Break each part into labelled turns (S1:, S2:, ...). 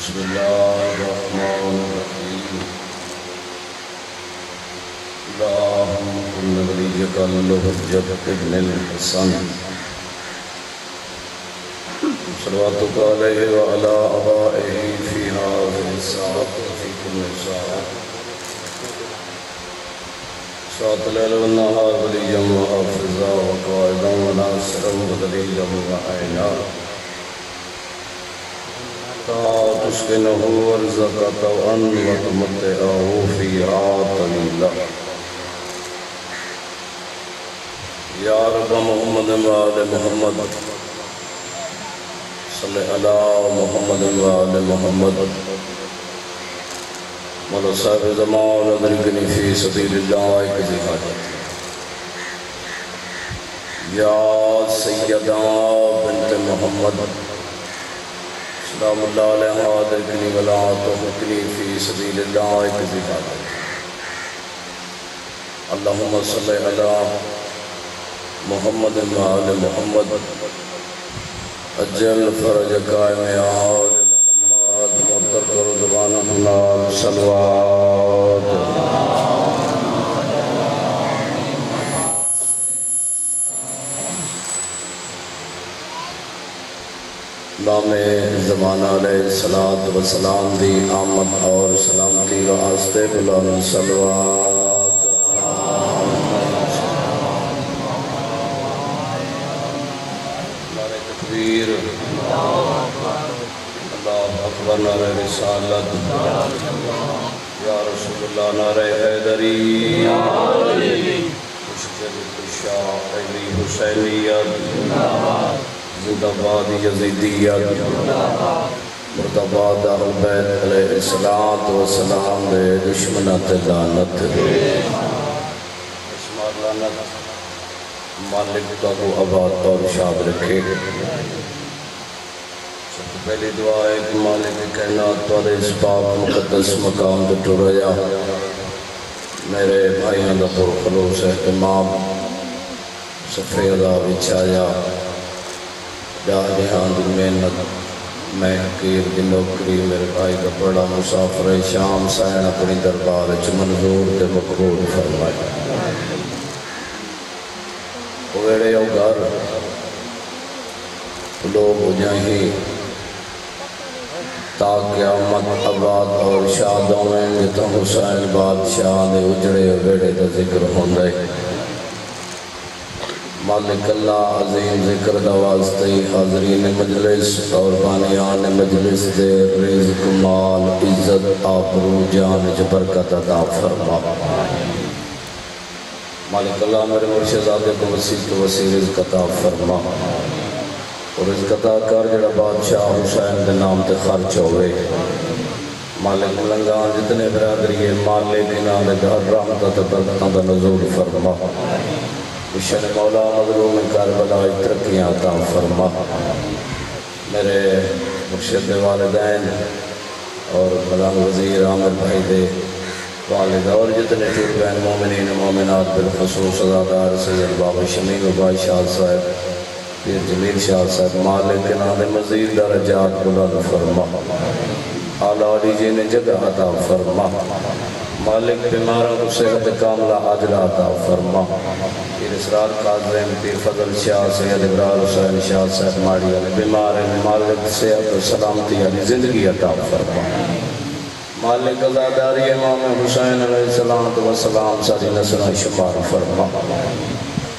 S1: بسم الله الرحمن الرحيم اللهم كن وليك الحجة ابن الحسن صلواتك عليه وعلى آبائه في هذه الساعة وفي كل ساعة ساعة الليل والنهار وليا وحافظا وقائدا وناصرا ودليلا وعينا تسكنه ورزقك وأن وتمتعه فيها طويلا يا رب محمد وآل محمد صل على محمد وآل محمد مولا صاحب زمان ادركني في سبيل الله كذي حاجت يا سيدہ بنت محمد سلام اللہ علیہ ادرکنی ولا تحرکنی فی سبیل اللہ کذی حاجت اللہم صلی علی محمد وآل محمد اجل فرج قائم آل محمد مطر کر زبان اللہ صلوات نام زمانہ علیہ السلام دی آمد اور سلامتی واسطے بلند صلوات نعرہ تکبیر اللہ اکبر نعرہ رسالت یا رسول اللہ نعرہ حیدری خوشگل خوشاہ علی حسینیت زندہ باد یزیدیت مردباد اہل بیت علیہ السلام دے دشمنات لعنت اسمار لعنت مالک تو آباد اور شاد رکھے سب پہلی دعا ہے کہ مالک کائنات تو اس پاک مقدس مقام دے ٹریا میرے بھائیاں دا پرخلوص اہتمام صفحے ادا بچھایا جہاں دی محنت میں حقیر دی نوکری میرے بھائی کا بڑا مسافر شام سائن اپنی دربار منظور تے مقبول فرمائے ویڑے او گھر لوگ ہو جائیں تاکہ قیامت آباد اور شادوں میں جتا حسین بادشاہ دے اجڑے ویڑے دا ذکر ہوندے مالک اللہ عظیم ذکر دا واسطے حاضرین مجلس اور بانیان مجلس دے رزق مال عزت آبرو جان برکت عطا فرما مالک اللہ میرے مرشدزادے کو وسیع تو وسیع رزق عطا فرما اور رزق عطا کر جڑا بادشاہ حسین دے نام تے خرچ ہوئے مالک ملنگان جتنے برادری ہے مالک انہاں دے گھر رحمت تے برکتاں دا نزول فرما بشن مولا مظلوم کربلا ترقیاں عطا فرما میرے مرشد والدین اور بلند وزیر عامر بھائی دے والد اور جتنے چوربین مومنین مومنات بالخصوص عزادار سید بابا شمیم و بھائی شاہ صاحب پیر جمیل شاہ صاحب مالک نام مزید درجات بلند فرما اعلیٰ علی جی نے جگہ عطا فرما مالک بیماروں کو صحت کاملہ عاجلہ عطا فرما پیر اسرار قادرین پیر فضل شاہ سید ابرار حسین شاہ صاحب ماڑی علی بیمار مالک صحت و سلامتی علی زندگی عطا فرما مالک عزاداری امام حسین علیہ السلام ساری نسلہ شمار فرما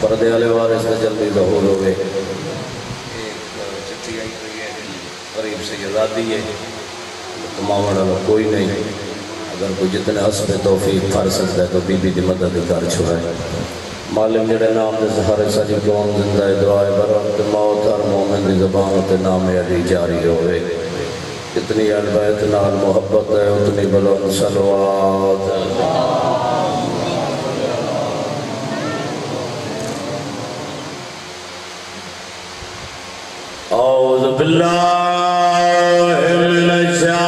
S1: پردے علی وارث نے جلدی ظہور ہوئے ایک چٹھی آئی ہوئی ہے قریب سے آزادی ہے تمامڑ کوئی نہیں اگر کوئی جتنے حسب توفیق پھر سکتا ہے تو بی بی دی مدد کر چھوڑے مالک جڑے نام دے سہارے ساری کون زندہ دعائے برحمت موت ہر مومن دی زبان تے نام علی جاری ہوئے اتنی اہل بیت نال محبت ہے اتنی بلند صلوات اعوذ باللہ من الشیطان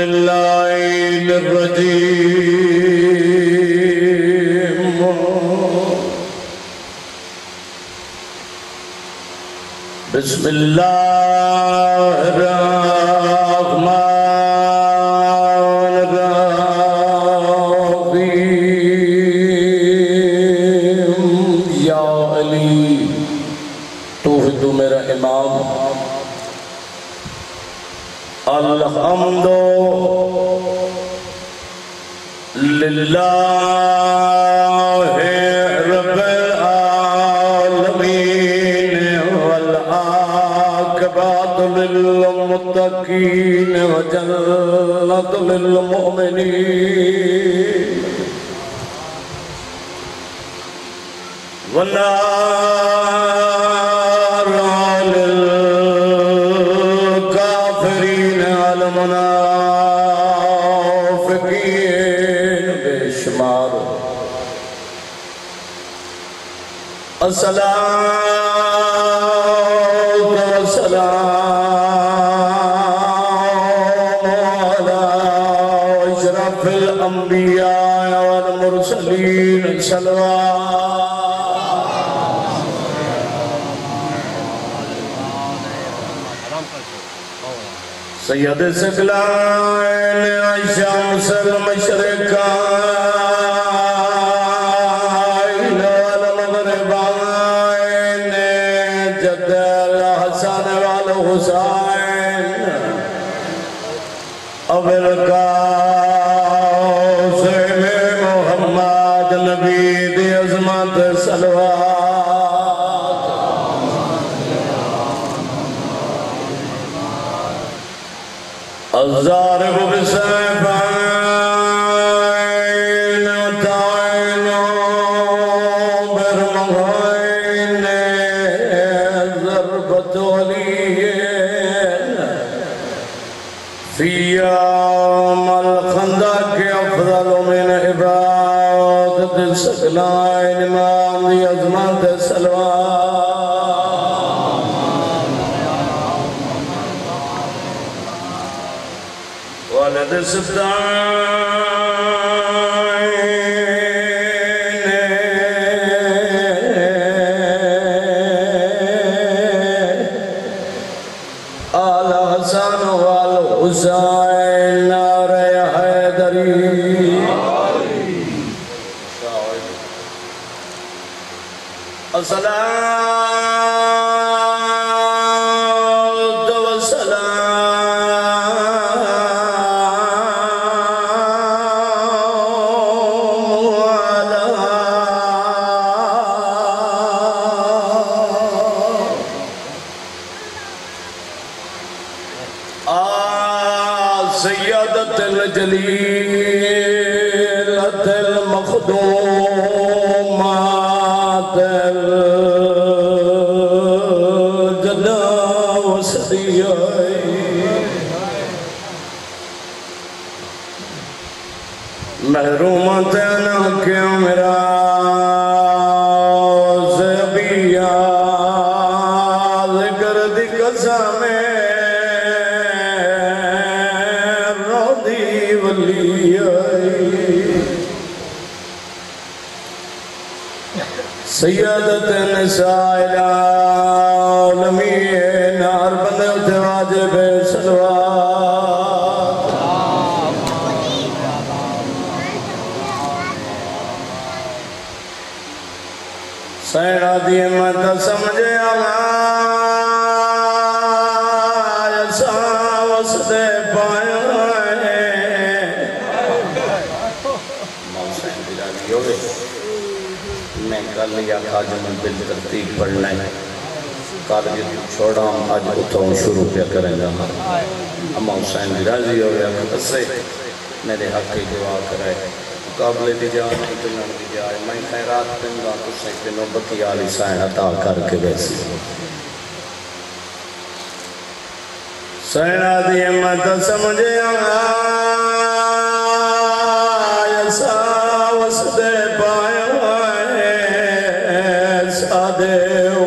S1: اللعین الرجیم اللہ الرحمن الرحیم یا علی تو ہی تو میرا امام الحمد للہ رب العالمین والعاقبۃ للمتقین وجنت للمؤمنین والنار للکافرین والمنافقین بے شمار الصلاة والسلام على أشرف الأنبياء والمرسلين صلوات سید ثقلین شمس المشرقین والمغربین جد الحسن والحسین ابو القاسم محمد نبی دی عظمت صلوات الضارب بالسيفين وتعين برمغين ضربة ولي في يوم الخندق أفضل من عبادة الثقلين إمام ذي عظمت الصلوات ولد السبتين آل حسن والحسين نار حیدری الصلاة والسلام سيادة الجليلة المخدومات الجنة وسدية محرومة كامرا زبيا ذكر دي قسمي سیادت نساء العالمین ہر بندے اتے واجب صلوات سینا دی احمد سمجھے اللہ ایسا وسدے پایا موسین بلادی ہوئے میں کل یا خاجم بل ترتیب پڑھنا ہے کالج چھوڑا ہم آج اتھوں شروع پہ کریں گا اما حسین بھی راضی ہو گیا کتسے میرے حق کی دعا کرے مقابلے دی جائے اتنان دی جائے میں خیرات پندہ کسے کے نوبتی آلی سائن عطا کر کے بیسی سائنہ دی احمد سمجھے ایسا وسدے پایا سادے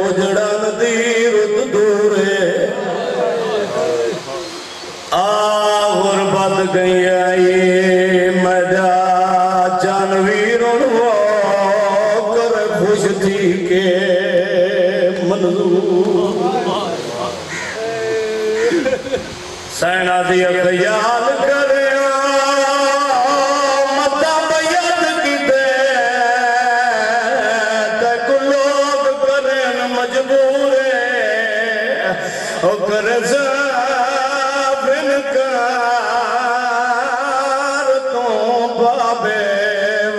S1: اجڑن دی رد دورے غربت گئی آئی مدہ جانویروں کر خوش تھی کے منظور دی خیال کرے متا بیعت کی دے تک لوگ کریں مجبور او کرے زاب انکار تو بابے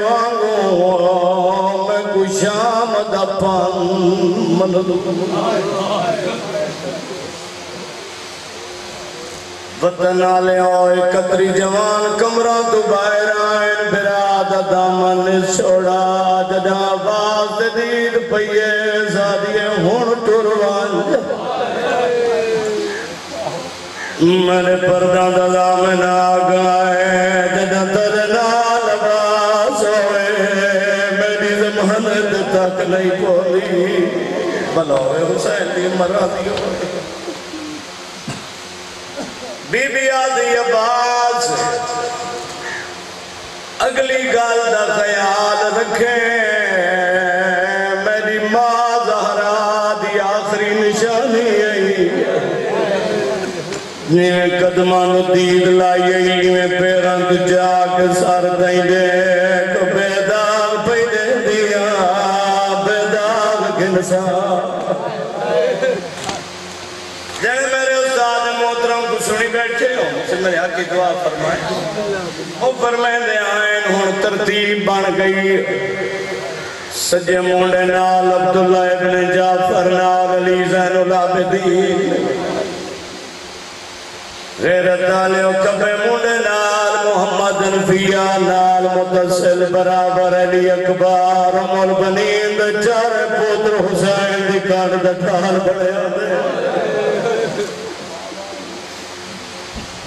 S1: وانگو میں کو شام دا پان من وطن آلے آئے قطری جوان کمران تو باہر آئین براد دامن چھوڑا جدا آواز دید پئیے زادیے ہون ٹروان میں نے پردہ دامن آگائے جدا ترنال آواز ہوئے میری زمانت تک نہیں پولی بلاوے حسین دی مرا دیو بی بی آدھی عباس اگلی گال دا خیال رکھیں میری ماں زہرا دی آخری نشانی ہے قدمان دید لائی میں پیران تو جاگ سار دیں دے تو بیداغ پیدے دیا بیداغ گنسا جن میرے استاد محترم کو سنی بیٹھے ہوں سے میرے حق کی دعا فرمائیں وہ فرمائیں دے آئین ہون ترتیب بن گئی سجے مونڈے نال عبداللہ ابن جعفر نال علی زین العابدین غیرت آلے و کبے مونڈے نال محمد انفیہ نال متصل برابر علی اکبار مول بنین دے چارے پوتر حسین دی کار دکھال بڑے آدھے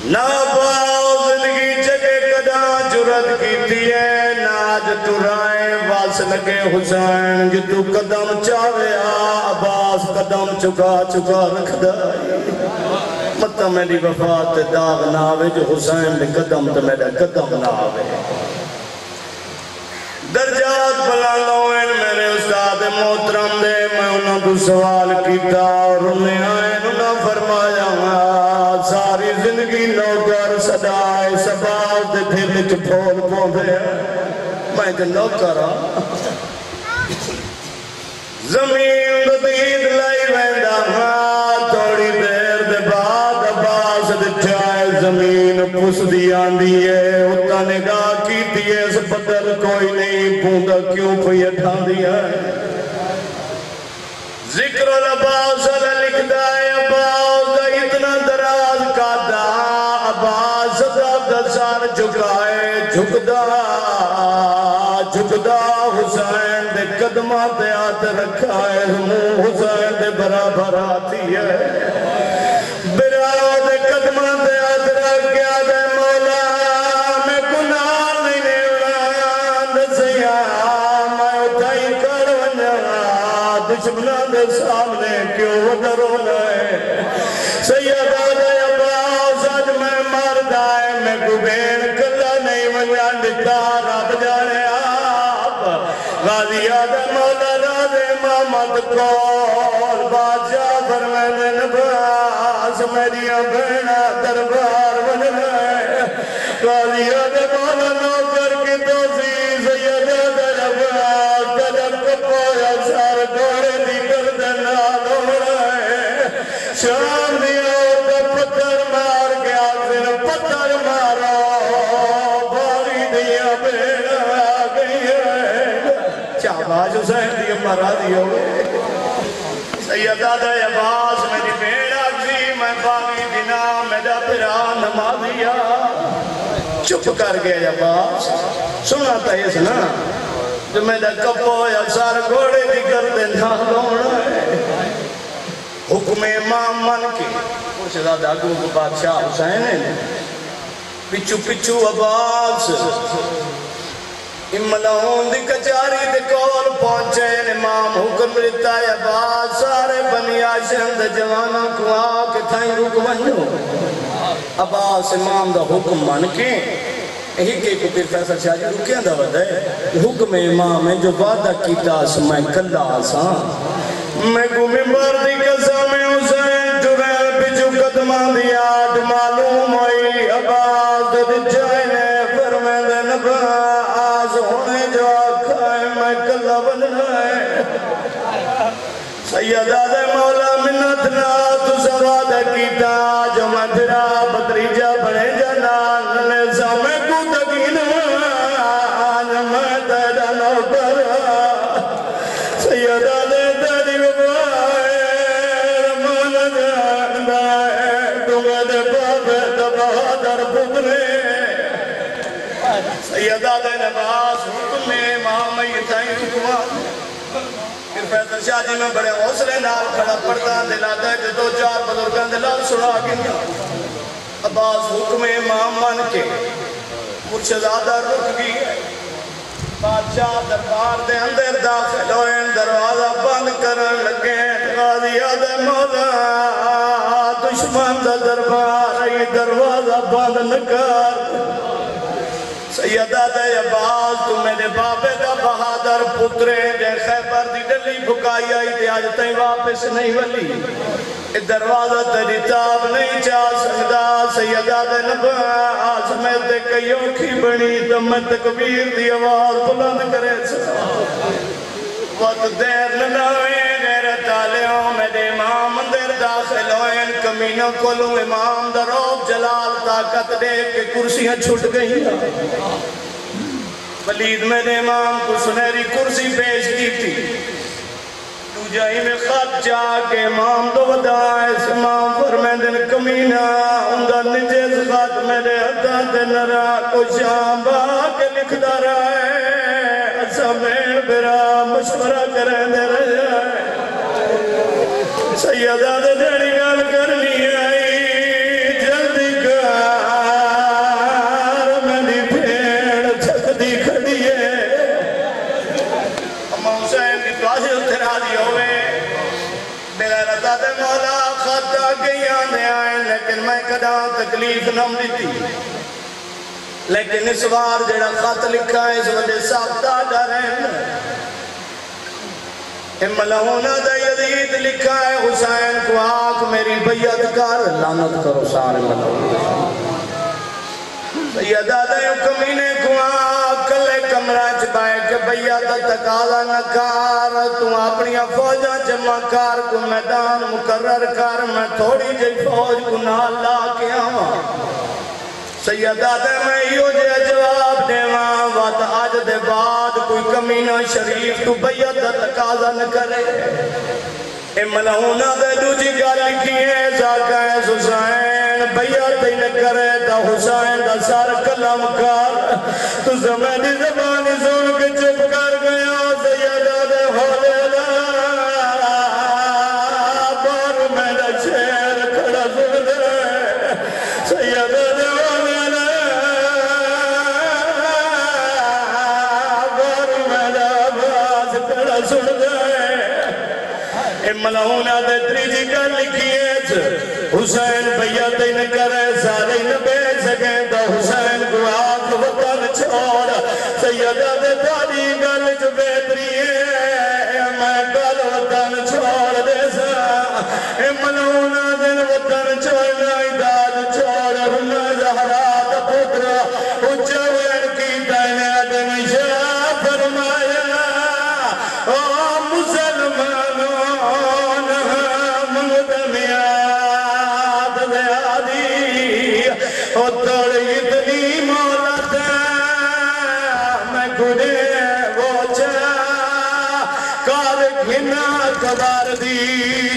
S1: ناپاؤ زندگی جگہ قداں جرد کیتی ہے ناج ترائیں واس لگے حسین جتو قدم چاہے عباس قدم چکا رکھ دائی مطا میری وفات داغ ناوے جو حسین دے قدم تو میرا قدم ناوے درجات بلالوین میرے استاد محترم دے میں انہوں کو سوال کیتا اور انہیں آئین انہوں فرمایا ساری زندگی نوکر صدائے سباؤ دے دھلچ پھول پوندے میں کہ نوکر زمین دید لائی ویندہ تھوڑی دیر دے بعد عباس دچھائے زمین پس دی آندی ہے اتنا نگاہ کی دیئے اس بدل کوئی نہیں پوندا کیوں پہ اٹھا دیا ہے ذکر العباس علیہ لکھ دائے عباس دا اتنا دراز کا دا عباس دا سار جھکائے جھکدا حسین دے قدمہ دے آت رکھا ہے حسین دے برابر آتی ہے برا دے قدمہ دے آت رکھ گیا دے مولا میں گناہ نہیں نیوان دسیا میں اٹھائی کرونا دشمنہ دے سامنے کیوں ودرونا ہے سیدہ دے عباس آج میں مرد آئے میں گبین کلا نہیں ونجان دکھتا رب جانے آپ غازی آدم مولا راز امامت کول بادشاہ فرمائے نباس میری بہنہ دربار بن گئے غازی آدم مولا نوکر کی دوسی سیدہ در عباس قدم کپویا سار گوڑے دی گردن آلو رہے شام دیا تو پتھر مار گیا پھر پتھر مارو باری دیا بیڑا گئی ہے چاہباز حسین دیا مرا دیو سیدہ دے عباس میری بیڑا گزی میں باقی دینا میرا پھرا نمازیا چپ کر گئے عباس سنا تا یہ سنا جو میرا کپو یا سار گھوڑے دی گردن آلوڑا ہے حکم امام من کی شہزادہ اگو کو بادشاہ حسین ہے پچھو پچھو عباس املاؤں دی کچاری دے کول پہنچے امام حکم رتا ہے عباس سارے بنی آشم دے جوانا کو آکے تھائیں رک ونجو عباس امام دا حکم من کے ہی کے کو پھر فیصل شاہ جی رکیاں دا ودا ہے حکم امام ہے جو وعدہ کیتا میں کلا آسان میں کو ممبر دی قسم حسین جرے پچھو قدمان دی آٹھ معلوم ہوئی دو جائنے فرمیدن باز ہونے جو آکھائے میں کلہ بننا ہے سیدہ دے مولا منت نا تو سوادہ کیتا جو میں تیرا بدریجہ بڑے جنان لیسا میں کو تکین آج میں تیرا نوکر سیدہ دے تیری ببائے رمان جان دائے تمہیں دے بابے دبادر پترے سیدہ دے نباس حکم میں امام میتائیں حکمان پھر فیضر شاہ جی میں بڑے حوصلے نال کھڑا پڑتا دلاتا ہے کہ دو چار بزرگان دلال سنا گیا عباس حکم امام من کے مرشدادہ رک گئی ہے بادشاہ دربار دے اندر داخل ہوئے دروازہ بند کرن لگے غازی دے مولا دشمن دا دربار ہے دروازہ بند نکار سیدہ دے عباس تو میرے بابے دا بہادر پترے دے خیبر دی ڈلی بھکائی آئی تے آج تائیں واپس نہیں ولی دروازہ تیری تاب نہیں چاہ سکتا سیدہ دے نباس میں تے کئیوں کی بڑی دم تکبیر دی آواز بلند کرے سکتا وقت دیر لنائے میرے تالیوں میرے امام اندر داخل ہوئے کمینوں کولوں امام دروب جلال طاقت دیکھ کے کرسیاں چھٹ گئی ولید میرے امام کو سنہری کرسی پیش کی تھی تو جائی میں خط جا کے امام دو ودائے اس امام فرمیدن کمینہ اندہ نجز خط میرے حدہ دن را کو شام با کے لکھ دا رہا ہے سمین برا مشورہ کریں دے رہے سیدہ دے جڑی گال کرنی آئی جلدی کار میری پھیڑ چھک دی کھڑی ہے اما حسین کی توازی اترا دی ہوئے بغیرتہ دے مولا خطہ گئی آنے آئیں لیکن میں کدا تکلیف نم دیتی لیکن اس بار جڑا خط لکھا ہے اس وجہ ساختہ ڈرین ملہونہ دا یزید لکھا ہے حسین کو آنکھ میری بیعت کر لعنت کرو سارے ملہونہ سیدہ دا کمینے کو آنکھ کلے کمرہ چپائے کہ بیعت تقاضا نہ کار تم اپنی فوجہ جمع کار کو میدان مقرر کر میں تھوڑی جی فوج کو نہ لا کے آواں سیدہ دے میں یوں جے جواب دے ماں وات آج دے بعد کوئی کمینہ شریف تو بیعت تقاضا نہ کرے اے ملہونہ دے دوجی گا لکھی ہے زاکہ حسین بیعت ہی نہ کرے تا حسین دا سار کلام کار تو زمین زبانی سن کے چپ کر گیا سیدہ دے حولے اللہ بار میں دا شیر کھڑا سن دے سیدہ دے ملہونہ دے تریجی کا لکھیت حسین بیعت ہی نہ کرے سارے نہ بیٹھ سکیں تو حسین کو آنکھ وطن چھوڑ سیدہ دے تاری گل جو بہتری ہے میں گل وطن چھوڑ دے سا ملہونہ دے وطن چھوڑنا اداد چھوڑ ہمیں زہرات پتر اچھوین کی دینے دن شاہ فرمایا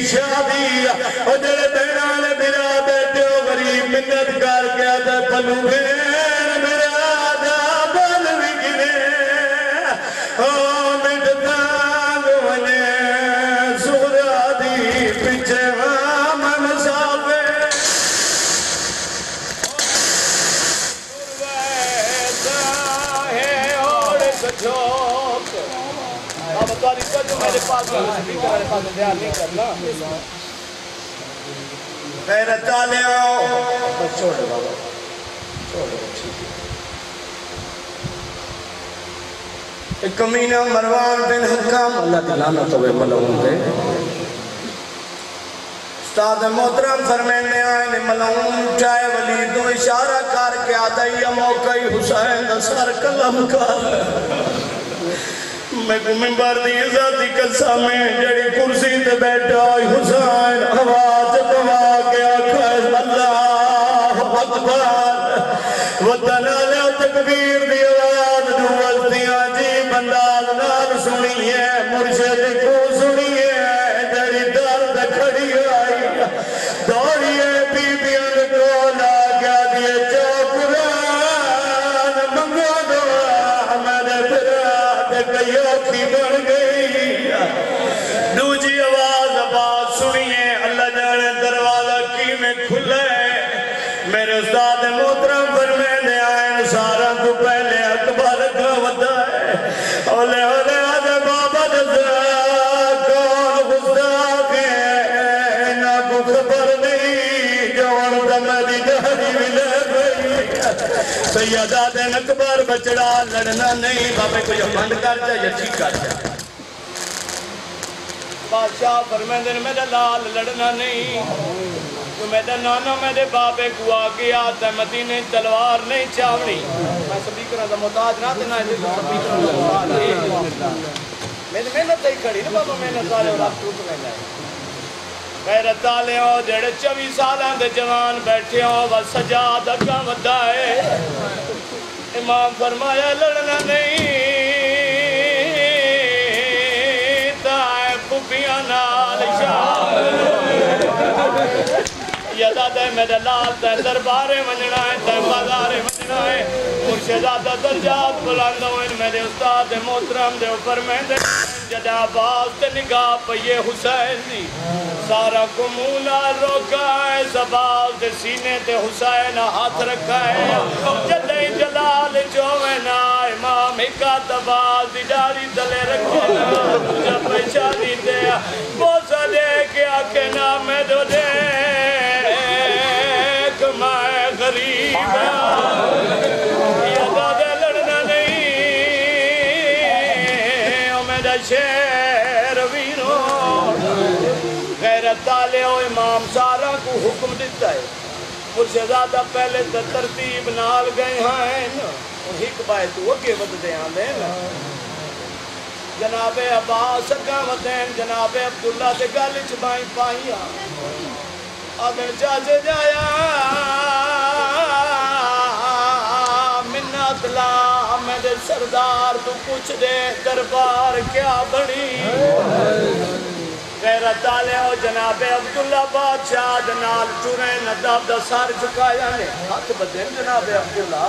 S1: شادی اور جڑے بہنان میرا بیٹے ہو غریب منت کر کے آتا پلو بین میرا دا بل بگنے مٹ تانگ ونے سورا دی پچھے من مسافے سرویتا ہے اور کچھوک اب تاری کچھ میرے پاس میرے پاس دھیان نہیں کرنا غیرت آلے آؤ بس چھوڑ دے بابا چھوڑ دے ٹھیک ہے ایک کمینہ مروان بن حکام اللہ کی لعنت ہوئے ملعون دے استاد محترم فرمینے آئے ملعون چاہے ولی تو اشارہ کر کے آتا یہ موقع حسین دا سر قلم کر میں کو منبر دی ذاتی قسمیں جڑی کرسی تے بیٹھا حسین آواز دعا کے آکھا اللہ اکبر وطن علیہ تکبیر دی آواز دوستیاں جی بنداز نال سنیے مرشد کو سنیے جڑی درد کھڑی آئی دوڑیے بی بیان کو لاغا دیے چوکران منگو دعا میں پھرات کئیوں کی بڑھ گئی دوجی آواز سنیے اللہ جانے دروازہ کی میں کھلے میرے استاد محترم فرمینے آئے سارا تو پہلے اکبر کا ودا ہے اولے اولے آدھے بابا دزا کون گستاخ ہے نا کو خبر نہیں جوان دمدی جہری ملے گئی سیدہ دن اکبر بچڑا لڑنا نہیں بابے کو یہ بند کر جا یا ٹھیک کر جا بادشاہ فرمینے میرا لال لڑنا نہیں تو میرا نانا میرے بابے کو آگے آتا ہے مدینے تلوار نہیں چاوڑی میں سپیکرہ دا محتاج نہ دینا ہے سپیکرہ دا محتاج میری محنت ہی کھڑی نا بابا محنت سارے اور آپ ٹوٹ میں جائے غیرت آلے ہو جڑے 24 سالان دے جوان بیٹھے ہو وہ سجاد کا ودا ہے امام فرمایا لڑنا نہیں تائے پھوپیاں نال شاہ یادہ دے میرے لال تے دربارے منجنا ہے تے بازارے منجنا ہے مرشدہ درجات بلند ہوئے میرے استاد محترم دے اوپر میں دے جدہ آواز تے نگاہ پہ یہ حسین دی سارا کو مولا روکا ہے زباز دے سینے تے حسین ہاتھ رکھا ہے جدہ جلال جوینا امام حکات آواز دی ڈاری دلے رکھے جب پیشانی دے بوسا دے کے آکے نامے دو دے میں غریب یادہ دے لڑنا نہیں او میرا شیر وینو غیرت آلے ہو امام سارا کو حکم دیتا ہے مرشدہ پہلے ترتیب نال گئے ہیں اور ہک بائے تو اگے ود دے ہاں دے جناب عباس کا ودین جناب عبداللہ دے گالی چبائیں پائیاں اگر جاجے جایا منت لا میرے سردار تو کچھ دے دربار کیا بڑی غیرت آلے ہو جناب عبداللہ بادشاہ جنال چوریں نداب دا سار چکایا نے ہاتھ بدین جناب عبداللہ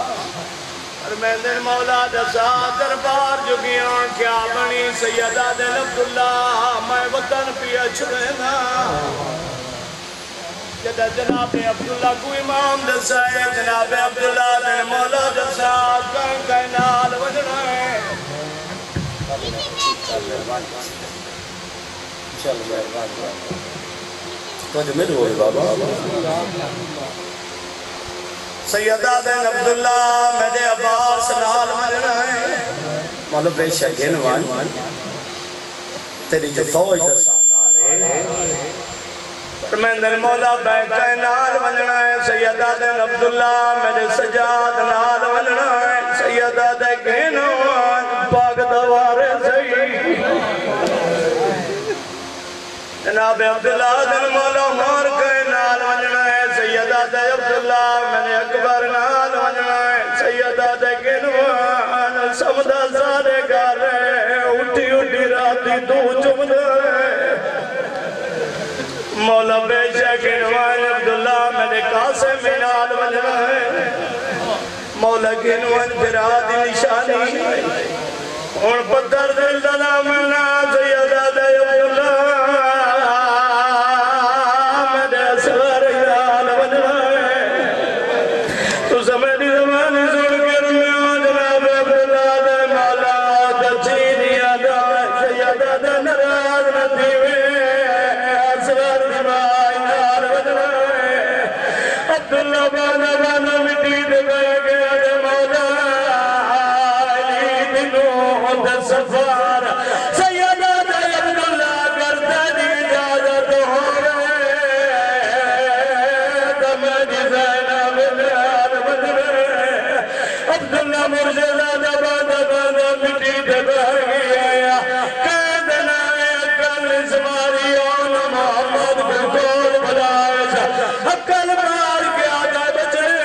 S1: اور میں دن مولا دا سار دربار جو گیا کیا بڑی سیدہ دن عبداللہ میں وطن پیا چھڑینا جدہ جناب عبداللہ کو امام دسائے جناب عبداللہ نے مولا دسائے کہیں کہیں نال وجنا ہے تو جو میرے ہوئے بابا سیدہ دن عبداللہ میرے عباس نال وجنا ہے مولا بے شکینوان تیری جو فوج دسائے فرمیندر مولا بیٹھے نال ونجنا ہے سیدہ دن عبداللہ میرے سجاد نال ونجنا ہے سیدہ دے گھنوان پاک دوارے سہی جناب عبداللہ دن مولا مار کے نال ونجنا ہے سیدہ دے عبداللہ میرے اکبر نال ونجنا ہے سیدہ دے گھنوان سمدہ سارے گارے اٹھی اٹھی راتی تو چمدہ ہے مولا بے شکینوان عبداللہ میرے قاسم نال وجنا ہے مولا گنوان فراد نشانی اور پتر دل دلا منا سیدہ دے عبداللہ میرے اسور نال وجنا ہے تو سمیدی زمانی سن کر میں جناب عبداللہ دے مولا دچی دیا دا سیدہ دے نراز ندیوے عبداللہ بانا بانا مٹی دے گئے گئے دے مولا علی دنوں دے سفار سیدہ دے عبداللہ کرتا دی اجازت ہو رہے
S2: مرشدہ دبا مٹی دبا گیا قید نائے اکل سواری آن محمد بکول بلائے اکل مار کے آجا بچنے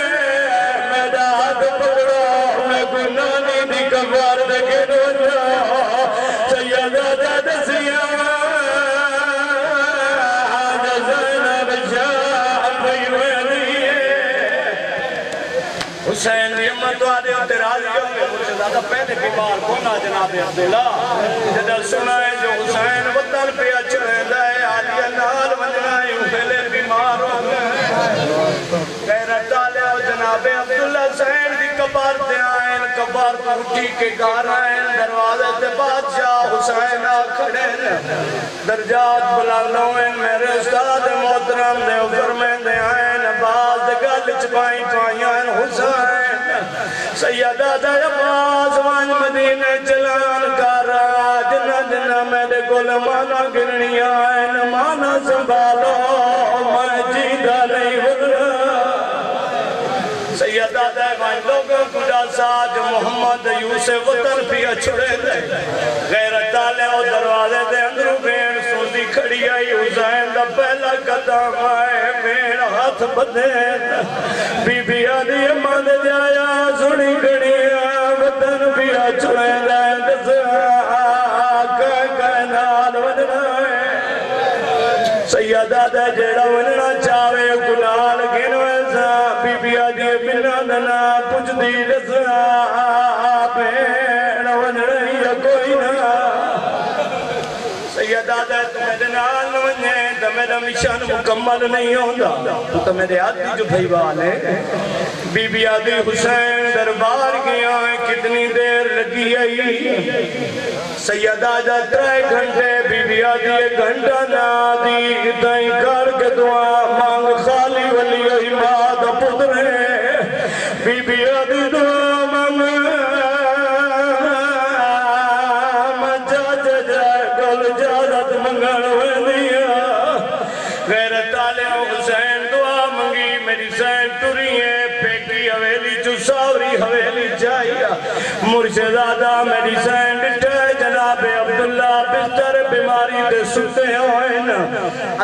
S2: میڈا ہاتھ پکڑا میں گنانی دی کبار دکھے دو سیدہ دادسیاں حسین دی امت تو آدھے ہوتے راضی ہوئے مجھے زیادہ پہلے بیمار کونا جناب عبداللہ جدہ سنائے جو حسین وطن پہ اچھنے دائے آدھیا نال منجنائے پہلے بیمار ہو غیرت ڈالے ہو جناب عبداللہ حسین دی کبار دے آئین کبار کو اٹھی کے گار آئین دروازے دے بادشاہ حسین آ کھڑے درجات بلانوین میرے استاد محترم دے فرمین دے آئین باز گل چپائیں پائیں حسین سیدہ دے عباس وان مدینہ چلان کارا جنہ جنہ میرے گل مانا گرنی آئین مانا سنبھالو میں جیدہ نہیں بھلا سیدہ دے وان لوگوں کجا ساج محمد یوسف وطن پی اچھڑے دے غیرت ڈالے اور دروازے دے اندروں بین سوزی کھڑی آئی حسین دا پہلا قدم آئے میرا ہاتھ بدے بی بی آدھی امد جایا سنی کھڑی وطن پی اچھڑے دے دسا کہنال ودنا سیدہ دے جیڑا وننا چاہے گلال گنوے سا بی بی آدھی بنا دنا پچھ دی دسا پیڑ وننا کوئی نہ سیدہ دے تمہیں دنال وننے تو میرا مشان مکمل نہیں ہوندہ تو میرے آدھی جو بھائی والے بی بی آدھی حسین دربار گیا ہے کتنی دیر لگی آئی سیدہ جا 3 گھنٹے بی بی آدھی 1 گھنٹہ نہ دی دائیں کر کے دعا مانگ خالی ولی اماد پترے بی بی آدھی دعا مانگ منگل ودیا غیرت آلے حسین دعا منگی میری سین ٹوری ہے پیکی حویلی جو ساوری حویلی جائیا مرشد آدھا میری سین ڈٹھے جناب عبداللہ بستر بیماری دے ستے ہوئے نا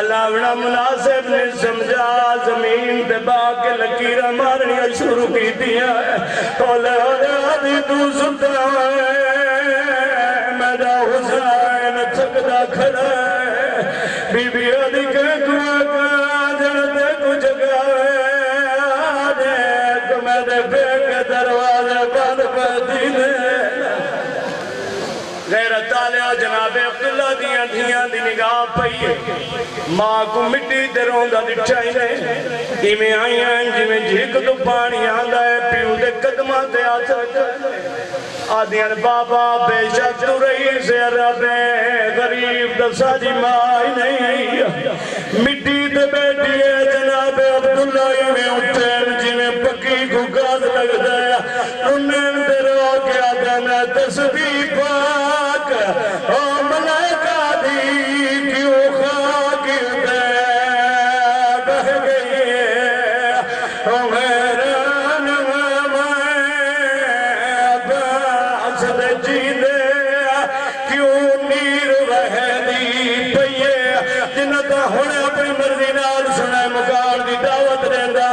S2: اللہ ونا مناسب نے سمجھا زمین دے باقی لکیرہ مارنی شروع کی دیا اولے آدھی تو ستے ہوئے میرا حسین چکدہ کھڑا ہے بی بی آدھی کے دعا کا جڑتے کچھ گئے آدھے کہ میرے بے کے دروازے بند پہدینے غیرت آلے جناب عبداللہ دیاں دھیاں دی نگاہ پئیے ماں کو مٹی دے روندہ دٹھائی نے ایمیں آئی ہیں جی جھیک تو پانی آندہ ہے پیو دے قدمہ تے آتا آدھیاں بابا بے شک تو رہی سے رب غریب دسا جی مائی نہیں مٹی دے بیٹی ہے جناب عبداللہ ایمیں اٹھیں جی میں پکی کو گاز لگ دیا انہیں دے رو کے آدھانا تسبیح پاک او ملائکہ دی کیوں خاک دے بہ گئی ہے او میرا نوامہ باس دے جی دے کیوں نیر وحدی پئیے جنتا ہونے اپنی مرضی نال سنے مکار دی دعوت رہندا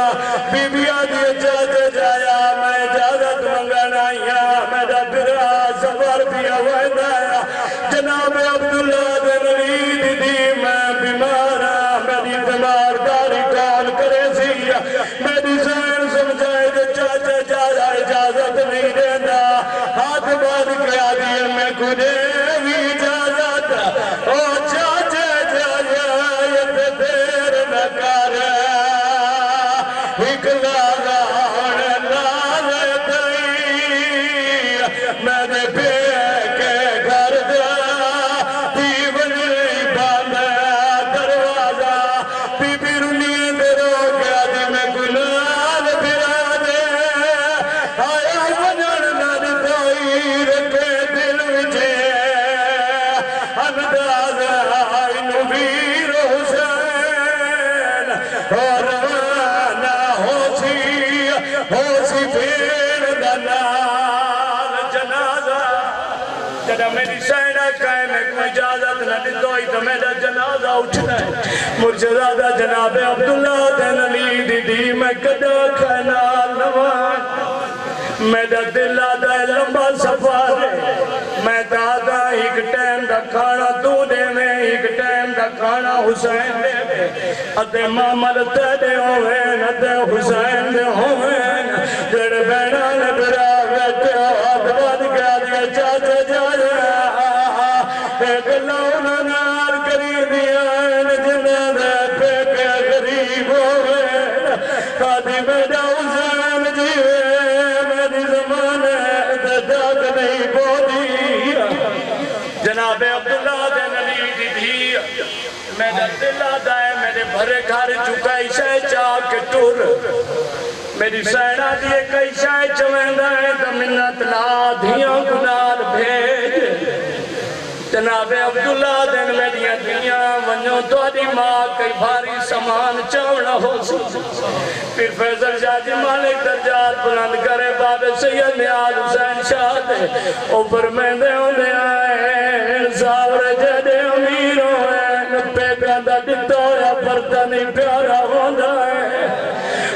S2: بی بی آدھی اجازت جایا میں اجازت منگانا یا میرا برا سفر بھی ہوئیدہ جناب عبداللہ دنوید دی میں بیمارا میری بیمارداری کال کرے سی میری سین سمجھائے جو چاچا جایا اجازت نہیں دینا ہاتھ بار کے آدھی میں کھنے بھی اجازت او چاچا جایا یہ دیر نہ کر ایک لالان لال دئی میں نے بے کے گھر دیا دیونی باندھا دروازہ بی بی رنی درو گیا دی میں گلال بھرا دے آیا ونن نہ دائی رکھے دل وچے جدہ میری سینہ کہے میں کوئی اجازت نہ دیتوئی تو میرا جنازہ اٹھنا ہے مرشدزادہ جناب عبداللہ دین علی دی میں کدہ کھنا نوان میرا دل آدھا لمبا سفر ہے میں دادا ایک ٹائم دا کھانا تو دے میں ایک ٹائم دا کھانا حسین دے میں ادھے مامل تیدے ہوئے ادھے حسین دے ہوئے جڑ بینا نبرا بیٹے آدھواد کیا دیا چاچے جائے ایک لونا نار کری دیا جنہ دے پیکے غریب ہوئے قادی بیٹا حسین جیوے میری زمانے دے جاگ نہیں بولی جناب عبداللہ دین علی دی دھی میرا دل آدھا ہے میرے بھرے گھر چکا عشاء چاک ٹور میری سینہ دیئے کئی شاہ چویندہ ہے تو منت لا دھیاں کنال بھیج جناب عبداللہ دن میں دیا دھیاں ونیوں تو دی ماں کئی بھاری سامان چاونا ہو سی پھر فیضل شاہ جی مالک درجات بلند کرے باب سید نیاز حسین شاہ دے اوپر میں دے ہونے آئے ساور جدے امیر ہوئے پیگا دا دتو یا پردہ نہیں پیارا ہوندہ ہے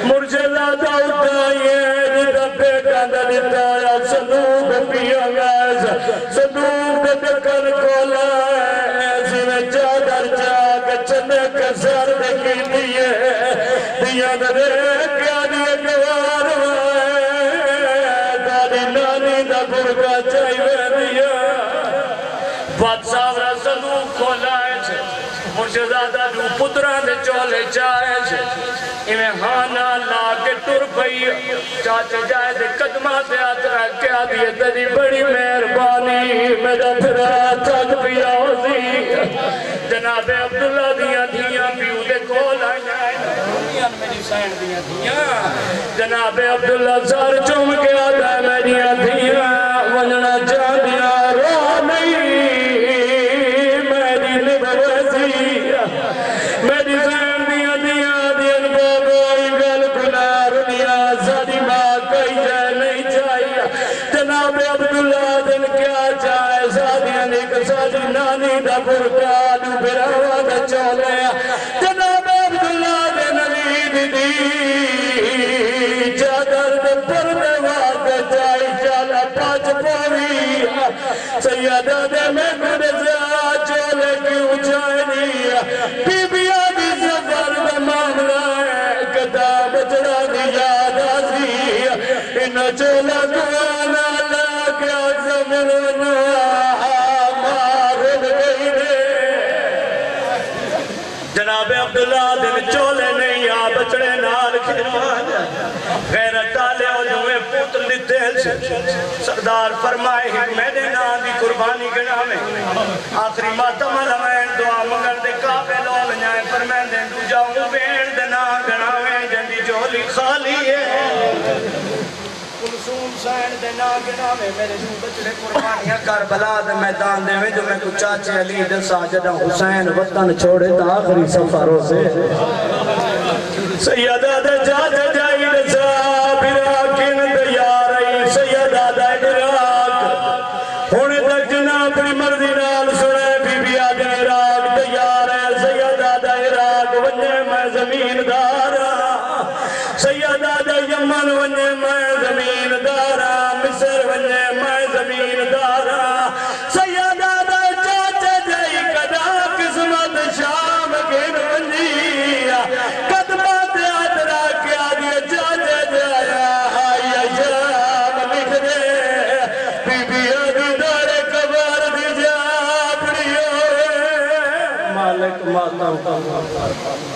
S2: مرشدزادہ اٹھائیے جدہ پیگا دا دتو یا صندوق پیا گیس صندوق دکن کھولا ہے ایسی میں چادر چاک چنے کے سر دکھی دیئے دیا درے کیا دیئے گوار ہوئے داری نانی دا برگا چاہیے دیا بادشاہ را صندوق کھولا ہے مرشدزادہ جو پتران دے چولے چاہے انہیں ہانا لا کے ٹر پئی چاچے جائے دے قدمات آترہ کیا دیئے تیری بڑی مہربانی میرا پھرا تھک پیا ہوزی جناب عبداللہ دیاں دھیاں پیو دے کول آئیں میری سین دیاں دھیاں جناب عبداللہ سار چوم کے آتا ہے میریاں دھیاں وننا جا دیا رو نہیں میری نبوزی میری سین دیاں دیاں دیاں بابوئی گل کنار دیا سادی ماں کئی جائے نہیں چاہیے جناب عبداللہ دن کیا چاہے سادیاں نیک سادی نانی دا برکادو براوا دا چولے جناب عبداللہ دن علی دی چادر دے پردے واقع جائی چالا پاچ پوری سیدہ دے میں گھڑے سے چولے کی اچھائی دیا بی بی آدھی سفر دا معاملہ ہے کتا بچڑا دی یاد آسی انہا چولا دوانا اللہ کیا زمنونا مارد گئی دے جناب عبداللہ دن چولے نہیں آ بچڑے نال کھیران غیرت آلے ہو جو میں پوتر دیتے سردار فرمائے حکمہ دے نام دی قربانی گنا میں آخری ماتم علمین دعا مگر دے کعبے لول جائیں فرمائے دے دو جاؤں بین دے نام گنا میں جندی جولی خالی ہے کلسوم سین دے نام گنا میں میرے جو بچڑے قربانیاں کربلا دے میدان دے میں جو میں کچھ چاچے علی دے ساجدہ حسین وطن چھوڑے تا آخری سفروں سے سیدہ دے جاتے جائی دے صاحب راکن دے یارئی سیدہ دے عراق ہونے تک جناب اپنی مرضی نال سنے بی بی آدھے عراق دے یارئی سیدہ دے عراق ونجے میں زمین دارا سیدہ دے یمن ونجے میں زمین دارا مصر ونجے میں زمین دارا سیدہ دے چاچے جائی کدا قسمت شام گن ونجی قدمہ مالک ماتم